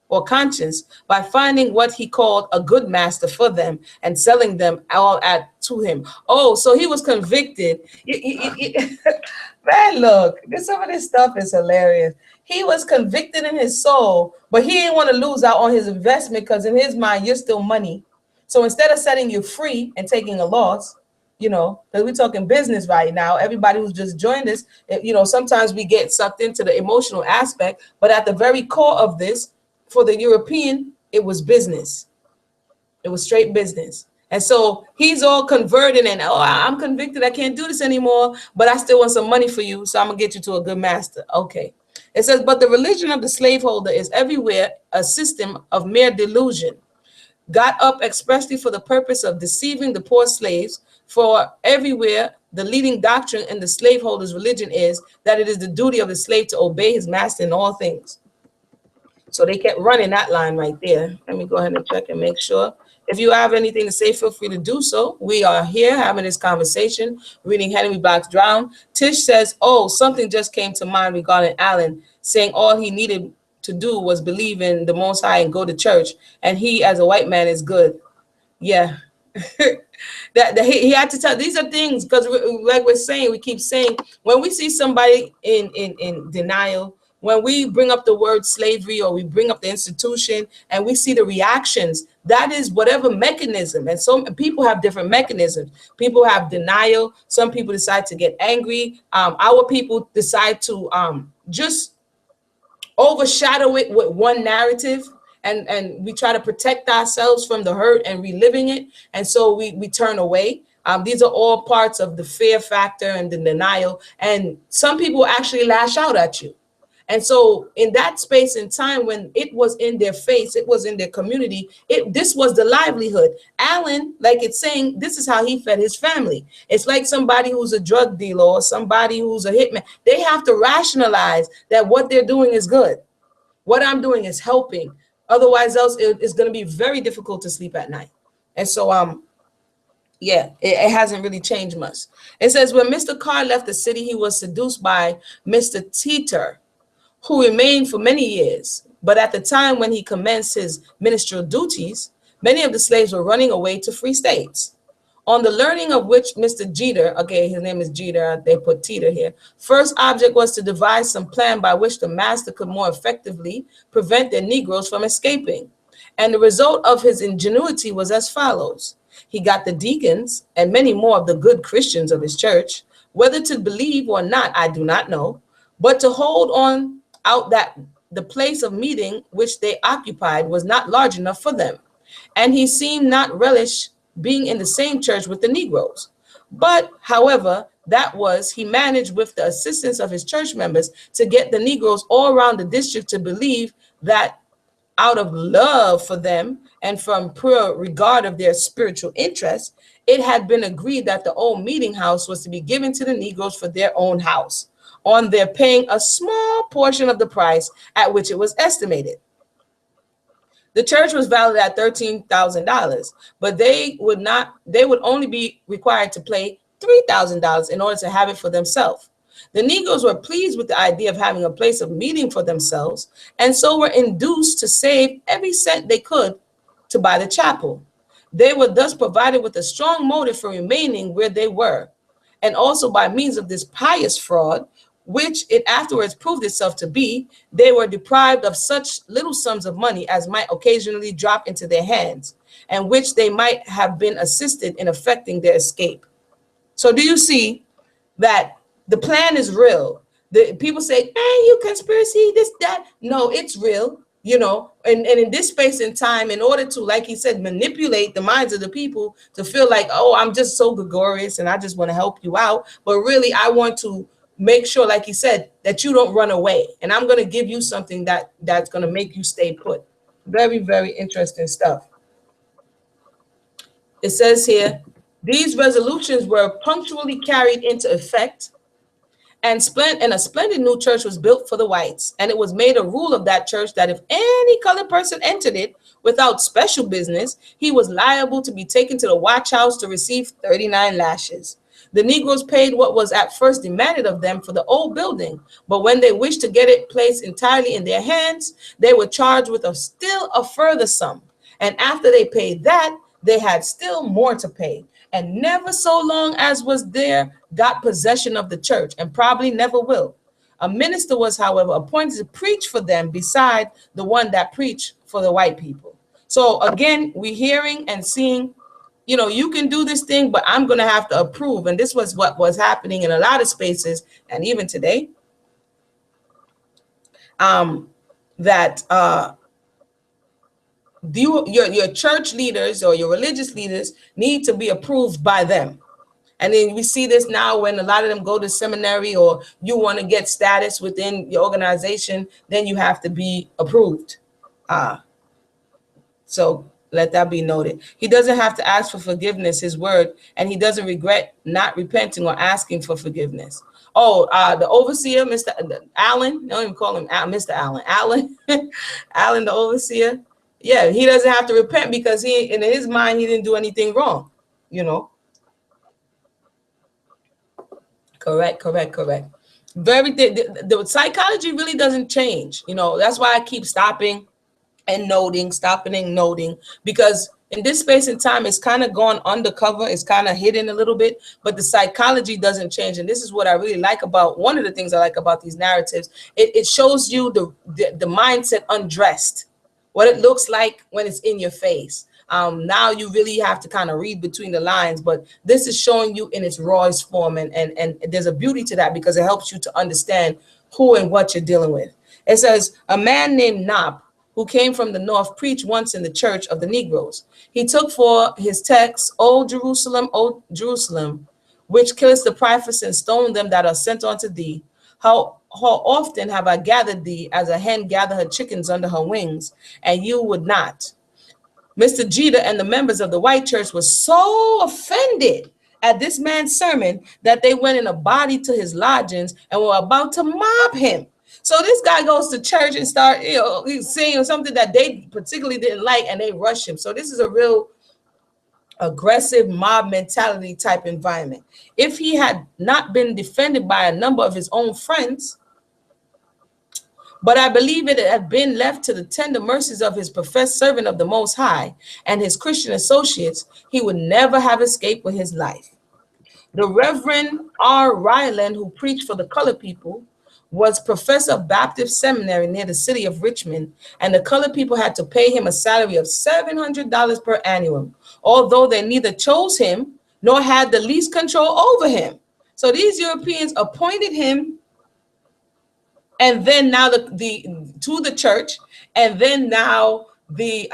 or conscience by finding what he called a good master for them and selling them all at to him. Oh, so he was convicted. Man, look, some of this stuff is hilarious. He was convicted in his soul, but he didn't want to lose out on his investment because in his mind, you're still money. So instead of setting you free and taking a loss, because we're talking business right now, everybody who's just joined us, sometimes we get sucked into the emotional aspect, but at the very core of this, for the European, it was business. It was straight business. And so he's all converted and, oh, I'm convicted. I can't do this anymore, but I still want some money for you. So I'm going to get you to a good master. Okay. It says, but the religion of the slaveholder is everywhere a system of mere delusion, got up expressly for the purpose of deceiving the poor slaves. For everywhere the leading doctrine in the slaveholder's religion is that it is the duty of the slave to obey his master in all things. So they kept running that line right there. Let me go ahead and check and make sure. If you have anything to say, feel free to do so. We are here having this conversation, reading Henry Box Brown. Tish says, oh, something just came to mind regarding Allen, saying all he needed to do was believe in the Most High and go to church. And he, as a white man, is good. Yeah. that he had to tell. These are things, because like we're saying, we keep saying, when we see somebody in denial, when we bring up the word slavery or we bring up the institution and we see the reactions, that is whatever mechanism. And some people have different mechanisms. People have denial. Some people decide to get angry. Our people decide to just overshadow it with one narrative. And we try to protect ourselves from the hurt and reliving it. And so we turn away. These are all parts of the fear factor and the denial. And some people actually lash out at you. And so in that space and time when it was in their face, it was in their community, this was the livelihood. Allen, like it's saying, this is how he fed his family. It's like somebody who's a drug dealer or somebody who's a hitman. They have to rationalize that what they're doing is good. What I'm doing is helping. Otherwise, else it's going to be very difficult to sleep at night. And so, yeah, it hasn't really changed much. It says, when Mr. Carr left the city, he was seduced by Mr. Teeter, who remained for many years. But at the time when he commenced his ministerial duties, many of the slaves were running away to free states. On the learning of which Mr. Jeter, okay, his name is Jeter, they put Teeter here, first object was to devise some plan by which the master could more effectively prevent their Negroes from escaping. And the result of his ingenuity was as follows. He got the deacons and many more of the good Christians of his church, whether to believe or not, I do not know, but to hold on out that the place of meeting which they occupied was not large enough for them, and he seemed not relish being in the same church with the Negroes. But, however, he managed with the assistance of his church members to get the Negroes all around the district to believe that out of love for them and from pure regard of their spiritual interests, it had been agreed that the old meeting house was to be given to the Negroes for their own house, on their paying a small portion of the price at which it was estimated. The church was valued at $13,000, but they would only be required to pay $3,000 in order to have it for themselves. The Negroes were pleased with the idea of having a place of meeting for themselves, and so were induced to save every cent they could to buy the chapel. They were thus provided with a strong motive for remaining where they were, and also by means of this pious fraud, which it afterwards proved itself to be, they were deprived of such little sums of money as might occasionally drop into their hands, and which they might have been assisted in effecting their escape. So do you see that the plan is real? The people say, hey, you conspiracy, this, that. No, it's real, and in this space and time, in order to, like he said, manipulate the minds of the people to feel like, oh, I'm just so gregarious and I just want to help you out. But really, I want to make sure, like he said, that you don't run away. And I'm going to give you something that's going to make you stay put. Very, very interesting stuff. It says here, these resolutions were punctually carried into effect, and a splendid new church was built for the whites. And it was made a rule of that church that if any colored person entered it without special business, he was liable to be taken to the watch house to receive 39 lashes. The Negroes paid what was at first demanded of them for the old building, but when they wished to get it placed entirely in their hands, they were charged with still a further sum. And after they paid that, they had still more to pay. And never so long as was there got possession of the church, and probably never will. A minister was, however, appointed to preach for them beside the one that preached for the white people. So again, we're hearing and seeing, you know, you can do this thing, but I'm going to have to approve. And this was what was happening in a lot of spaces, and even today, that your church leaders or your religious leaders need to be approved by them. And then we see this now when a lot of them go to seminary, or you want to get status within your organization, then you have to be approved. So let that be noted. He doesn't have to ask for forgiveness, his word, and he doesn't regret not repenting or asking for forgiveness. Oh, the overseer, Mr. Allen, don't even call him Mr. Allen. Allen, the overseer. Yeah, he doesn't have to repent because in his mind, he didn't do anything wrong, you know. Correct. The psychology really doesn't change. You know, that's why I keep stopping and noting, because in this space and time, it's kind of gone undercover. It's kind of hidden a little bit, but the psychology doesn't change. And this is what I really like about, one of the things I like about these narratives. It shows you the mindset undressed, what it looks like when it's in your face. Now you really have to kind of read between the lines, but this is showing you in its rawest form. And there's a beauty to that because it helps you to understand who and what you're dealing with. It says, a man named Nop, who came from the north, preached once in the church of the Negroes. He took for his text, O Jerusalem, which killest the prophets and stoned them that are sent unto thee. How often have I gathered thee as a hen gather her chickens under her wings, and you would not. Mr. Jeter and the members of the white church were so offended at this man's sermon that they went in a body to his lodgings and were about to mob him. So this guy goes to church and he's saying something that they particularly didn't like, and they rush him. So this is a real aggressive mob mentality type environment. If he had not been defended by a number of his own friends, but I believe it had been left to the tender mercies of his professed servant of the Most High and his Christian associates, he would never have escaped with his life. The Reverend R. Ryland, who preached for the colored people, was professor of Baptist Seminary near the city of Richmond, and the colored people had to pay him a salary of $700 per annum, although they neither chose him nor had the least control over him. So these Europeans appointed him, and then now to the church, and then now the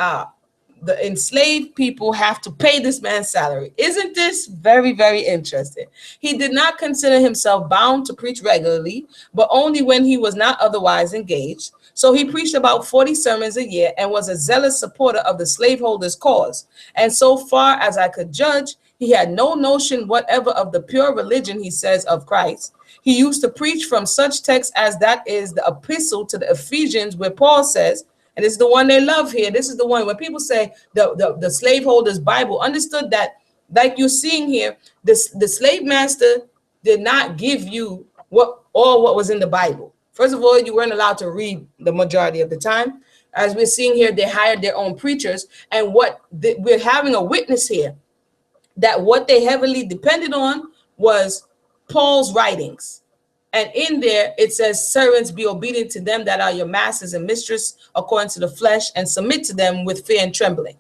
enslaved people have to pay this man's salary. Isn't this very, very interesting? He did not consider himself bound to preach regularly, but only when he was not otherwise engaged. So he preached about 40 sermons a year and was a zealous supporter of the slaveholders' cause. And so far as I could judge, he had no notion whatever of the pure religion, he says, of Christ. He used to preach from such texts as that is the epistle to the Ephesians, where Paul says, and this is the one they love here. This is the one when people say the slaveholders' Bible, understood that, like you're seeing here, the slave master did not give you what was in the Bible. First of all, you weren't allowed to read the majority of the time. As we're seeing here, they hired their own preachers. And we're having a witness here that what they heavily depended on was Paul's writings. And in there, it says, servants, be obedient to them that are your masters and mistress according to the flesh, and submit to them with fear and trembling.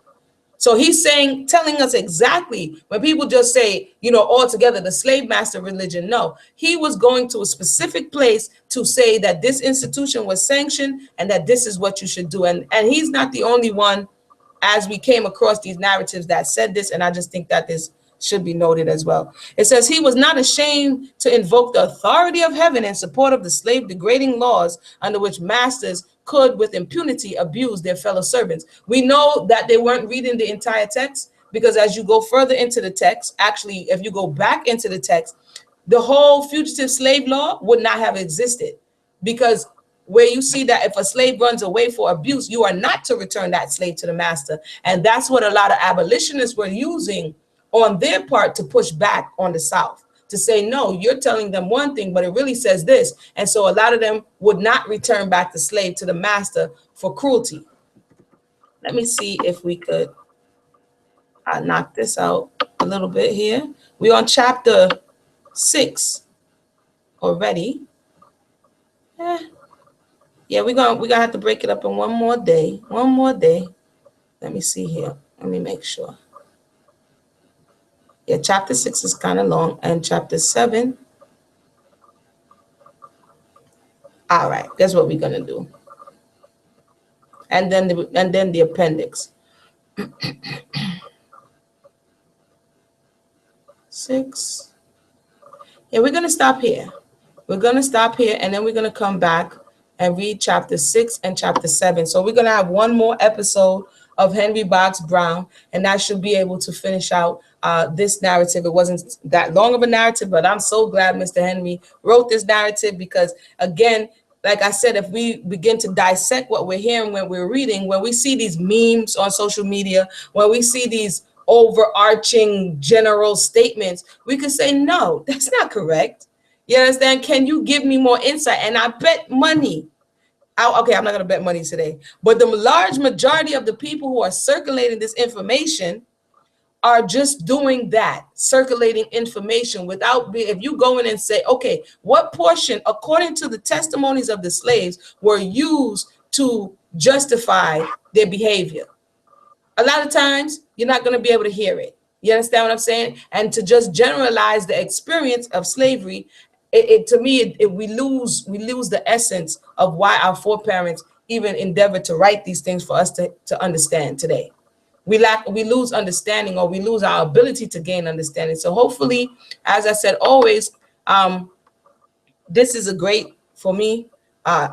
So he's telling us exactly when people just say, altogether the slave master religion. No, he was going to a specific place to say that this institution was sanctioned and that this is what you should do. And he's not the only one, as we came across these narratives, that said this. And I just think that this should be noted as well. It says he was not ashamed to invoke the authority of heaven in support of the slave degrading laws under which masters could with impunity abuse their fellow servants. We know that they weren't reading the entire text. because as you go further into the text, actually, if you go back into the text, the whole fugitive slave law would not have existed, because where you see that if a slave runs away for abuse, you are not to return that slave to the master. And that's what a lot of abolitionists were using on their part to push back on the South, to say, no, you're telling them one thing, but it really says this. And so a lot of them would not return back the slave to the master for cruelty. Let me see if we could knock this out a little bit here. We're on chapter 6 already. Yeah, we're gonna have to break it up in one more day. One more day. Let me see here. Let me make sure. Yeah, chapter 6 is kind of long, and chapter 7. All right, that's what we're gonna do. And then the appendix. 6. Yeah, we're gonna stop here. We're gonna stop here, and then we're gonna come back and read chapter 6 and chapter 7. So we're gonna have one more episode of Henry Box Brown, and that should be able to finish out this narrative. It wasn't that long of a narrative, but I'm so glad Mr. Henry wrote this narrative, because again, like I said, if we begin to dissect what we're hearing when we're reading, when we see these memes on social media, when we see these overarching general statements, we could say, no, that's not correct. You understand? Can you give me more insight? And I bet money. Okay, I'm not going to bet money today, but the large majority of the people who are circulating this information are just doing that, circulating information without if you go in and say, okay, what portion, according to the testimonies of the slaves, were used to justify their behavior? A lot of times you're not going to be able to hear it. You understand what I'm saying? And to just generalize the experience of slavery, to me, we lose the essence of why our foreparents even endeavored to write these things for us to understand today. We lose understanding, or we lose our ability to gain understanding. So hopefully, as I said, always, this is a great, for me,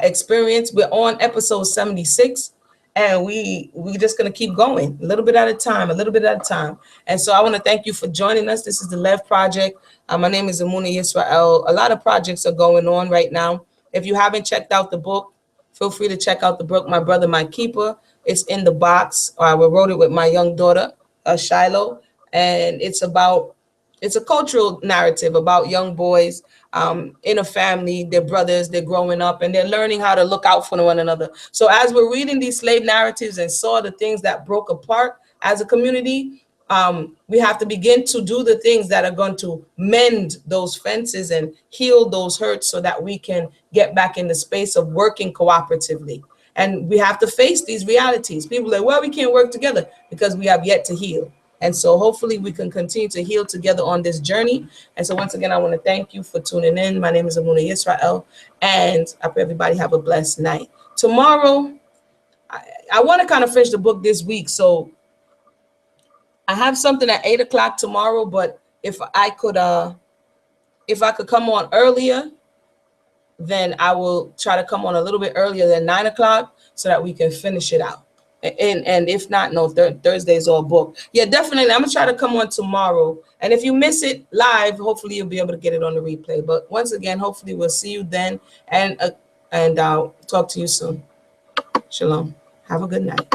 experience. We're on episode 76. And we just going to keep going a little bit at a time, a little bit at a time. And so I want to thank you for joining us. This is the Lev Project. My name is Amuna Yisrael. A lot of projects are going on right now. If you haven't checked out the book, feel free to check out the book, My Brother, My Keeper. It's in the box. I wrote it with my young daughter, Shiloh. And it's a cultural narrative about young boys in a family, their brothers, they're growing up, and they're learning how to look out for one another. So as we're reading these slave narratives and saw the things that broke apart as a community, we have to begin to do the things that are going to mend those fences and heal those hurts, so that we can get back in the space of working cooperatively. And we have to face these realities. People are like, well, we can't work together because we have yet to heal. And so hopefully we can continue to heal together on this journey. And so once again, I want to thank you for tuning in. My name is Amuna Yisrael, and I pray everybody have a blessed night. Tomorrow, I want to kind of finish the book this week. So I have something at 8 o'clock tomorrow, but if I could come on earlier, then I will try to come on a little bit earlier than 9 o'clock so that we can finish it out. And if not, no, Thursday's all booked. Yeah, definitely. I'm gonna try to come on tomorrow. And if you miss it live, hopefully you'll be able to get it on the replay. But once again, hopefully we'll see you then, and I'll talk to you soon. Shalom. Have a good night.